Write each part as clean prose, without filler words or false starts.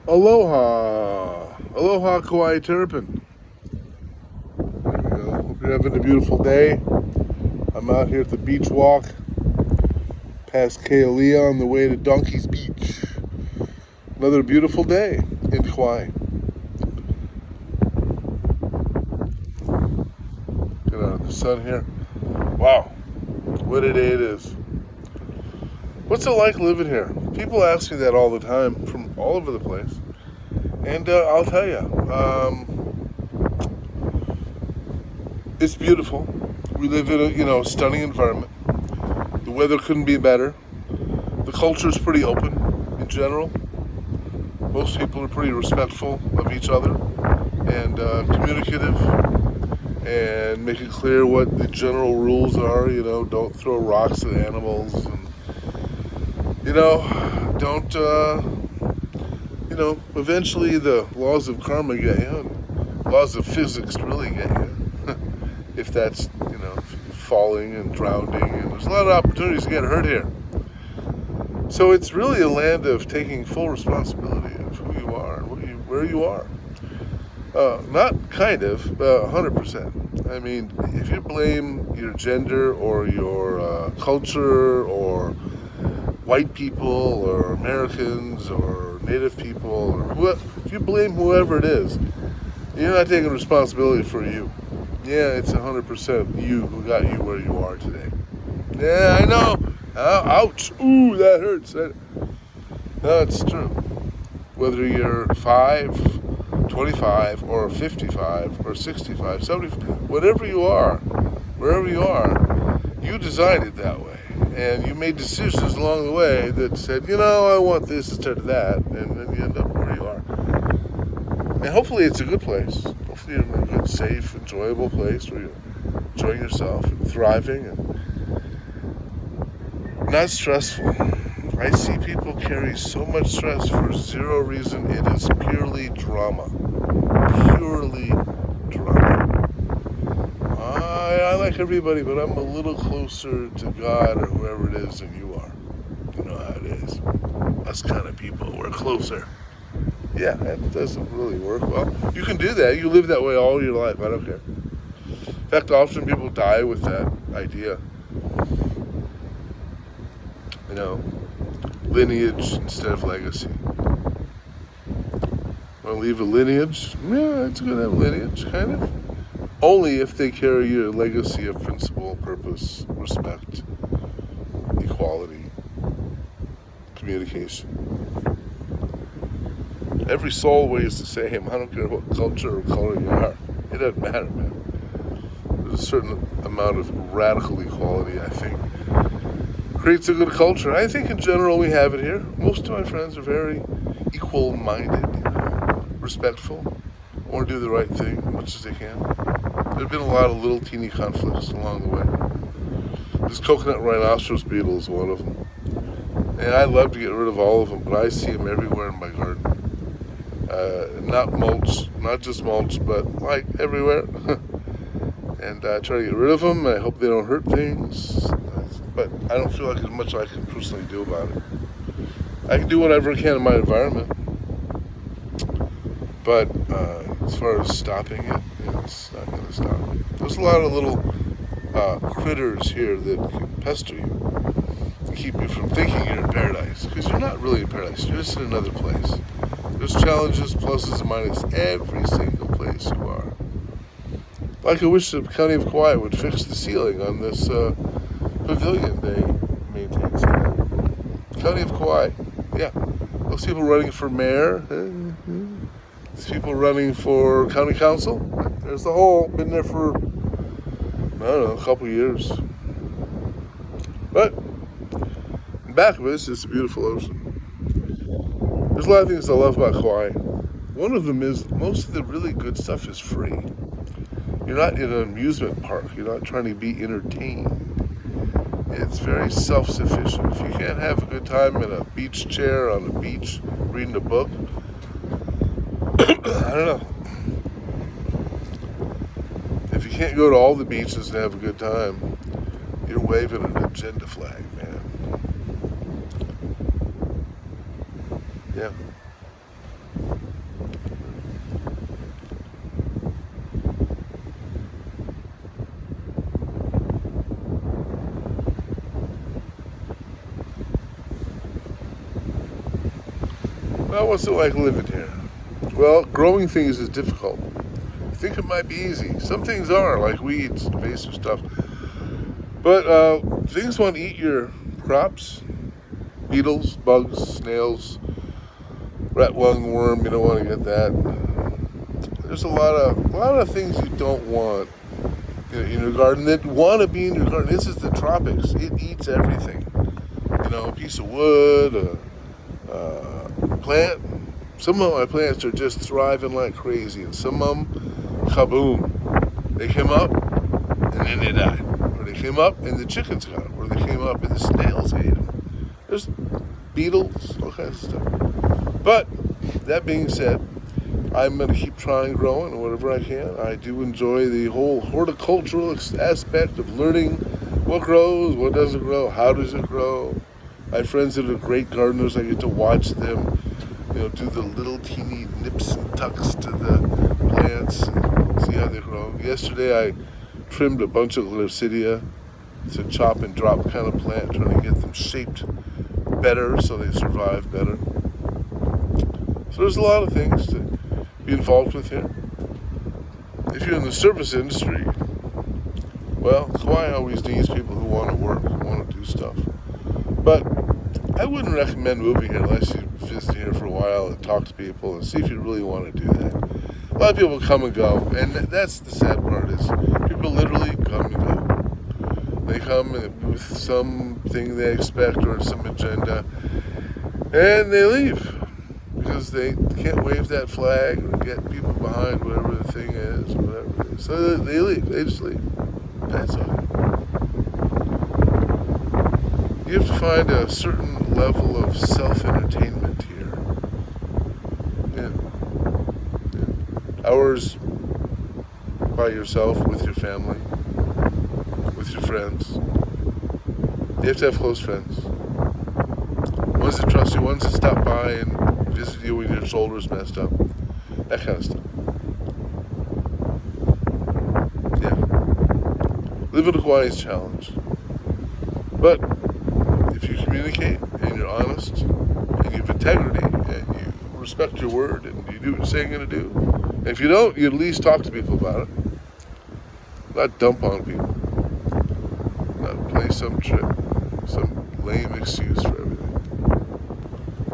Aloha. Aloha, Kauai Terrapin. There we go. Hope you're having a beautiful day. I'm out here at the beach walk past Kealia on the way to Donkey's Beach. Another beautiful day in Kauai. Get out of the sun here. Wow, what a day it is. What's it like living here? People ask me that all the time from all over the place. And I'll tell you, it's beautiful. We live in a stunning environment. The weather couldn't be better. The culture is pretty open in general. Most people are pretty respectful of each other and communicative and make it clear what the general rules are. Don't throw rocks at animals and, don't, eventually the laws of karma get you and laws of physics really get you. If that's, falling and drowning, and there's a lot of opportunities to get hurt here. So it's really a land of taking full responsibility of who you are and where you are. Not kind of, 100%. I mean, if you blame your gender or your culture or white people or Americans or Native people or if you blame whoever it is, you're not taking responsibility for you. Yeah, it's 100% you who got you where you are today. Yeah, I know. Ouch. Ooh, that hurts. No, it's true. Whether you're 5, 25, or 55, or 65, 70, whatever you are, wherever you are, you designed it that way. And you made decisions along the way that said, I want this instead of that. And then you end up where you are. And hopefully it's a good place. Hopefully you're in a good, safe, enjoyable place where you're enjoying yourself and thriving and not stressful. I see people carry so much stress for zero reason. It is purely drama. Purely drama. I like everybody, but I'm a little closer to God or whoever it is than you are. You know how it is. Us kind of people, we're closer. Yeah, that doesn't really work well. You can do that. You live that way all your life. I don't care. In fact, often people die with that idea. Lineage instead of legacy. Want to leave a lineage? Yeah, it's good to have a lineage, kind of. Only if they carry your legacy of principle, purpose, respect, equality, communication. Every soul weighs the same. I don't care what culture or color you are. It doesn't matter, man. There's a certain amount of radical equality, I think, creates a good culture. I think in general we have it here. Most of my friends are very equal-minded, respectful, want to do the right thing as much as they can. There have been a lot of little teeny conflicts along the way. This coconut rhinoceros beetle is one of them. And I'd love to get rid of all of them, but I see them everywhere in my garden. Not just mulch, but like everywhere. And I try to get rid of them, and I hope they don't hurt things. But I don't feel like there's much I can personally do about it. I can do whatever I can in my environment. But as far as stopping it, it's not going to stop it. There's a lot of little critters here that can pester you and keep you from thinking you're in paradise. Because you're not really in paradise. You're just in another place. There's challenges, pluses and minuses, every single place you are. Like I wish the county of Kauai would fix the ceiling on this pavilion they maintain. County of Kauai, yeah. Those people running for mayor, these people running for county council, there's the hole. Been there for, I don't know, a couple years. But back of us is a beautiful ocean. There's a lot of things I love about Kauai. One of them is most of the really good stuff is free. You're not in an amusement park. You're not trying to be entertained. It's very self-sufficient. If you can't have a good time in a beach chair on the beach reading a book, I don't know. If you can't go to all the beaches and have a good time, you're waving an agenda flag, man. Yeah. Well, what's it like living here? Well, growing things is difficult. You think it might be easy. Some things are, like weeds, invasive stuff. But things want to eat your crops. Beetles, bugs, snails, rat lungworm, you don't want to get that. There's a lot of things you don't want in your garden that want to be in your garden. This is the tropics. It eats everything. A piece of wood, a plant. Some of my plants are just thriving like crazy, and some of them, kaboom. They came up, and then they died. Or they came up, and the chickens got them. Or they came up, and the snails ate them. There's beetles, all kinds of stuff. But, that being said, I'm going to keep trying growing whatever I can. I do enjoy the whole horticultural aspect of learning what grows, what doesn't grow, how does it grow. I have friends that are great gardeners. I get to watch them, do the little teeny nips and tucks to the plants and see how they grow. Yesterday I trimmed a bunch of Glircidia. It's a chop and drop kind of plant, trying to get them shaped better so they survive better. So there's a lot of things to be involved with here. If you're in the service industry, well, Kauai always needs people who want to work, who want to do stuff. But I wouldn't recommend moving here unless you visit here for a while and talk to people and see if you really want to do that. A lot of people come and go, and that's the sad part is people literally come and go. They come with something they expect or some agenda, and they leave because they can't wave that flag or get people behind whatever the thing is, or whatever it is. So they leave. They just leave. That's all. You have to find a certain level of self-entertainment here. Hours by yourself, with your family, with your friends. You have to have close friends. Ones that trust you, ones that stop by and visit you when your shoulder's messed up. That kind of stuff. Living in Kauai is a challenge. But if you communicate and you're honest and you have integrity and you respect your word and you do what you say you're going to do, and if you don't, you at least talk to people about it. Not dump on people. Not play some trick, some lame excuse for everything.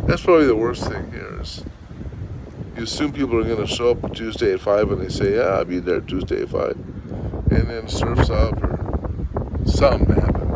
That's probably the worst thing here is you assume people are going to show up Tuesday at 5 and they say, yeah, I'll be there Tuesday at 5. And then surf's up or something happened.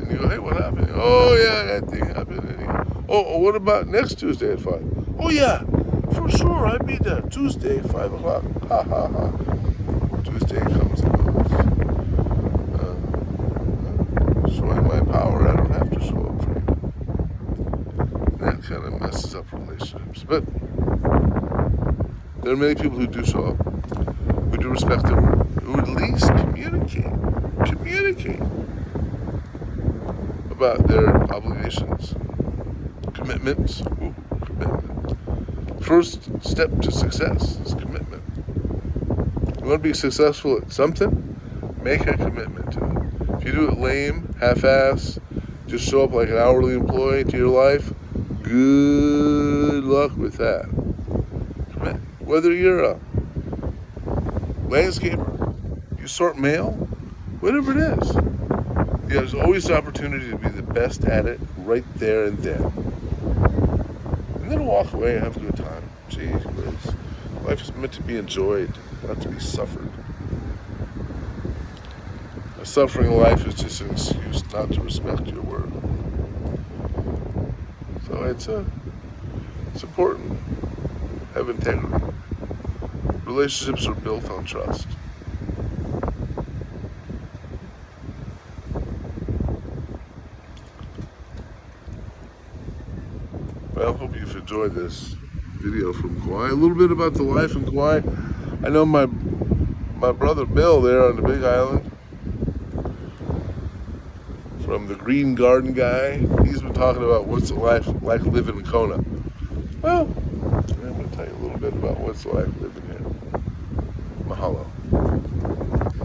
And you go, hey, what happened? Oh, yeah, that thing happened. And you go, oh, what about next Tuesday at 5? Oh, yeah, for sure, I'll be there Tuesday at 5 o'clock. Ha, ha, ha. Tuesday comes and goes. Showing my power, I don't have to show up for you. And that kind of messes up relationships. But there are many people who do show up, who do respect their word, who at least communicate about their obligations, commitments. Commitment. First step to success is commitment. You want to be successful at something? Make a commitment to it. If you do it lame, half-ass, just show up like an hourly employee to your life, good luck with that. Commit. Whether you're a landscaper, you sort mail, whatever it is. There's always the opportunity to be the best at it right there and then. And then walk away and have a good time. Gee whiz. Life is meant to be enjoyed, not to be suffered. A suffering life is just an excuse not to respect your word. So it's important. Have integrity. Relationships are built on trust. Well, I hope you've enjoyed this video from Kauai. A little bit about the life in Kauai. I know my brother Bill there on the Big Island, from the Green Garden guy, he's been talking about what's it like living in Kona. Well, I'm going to tell you a little bit about what's it like living here.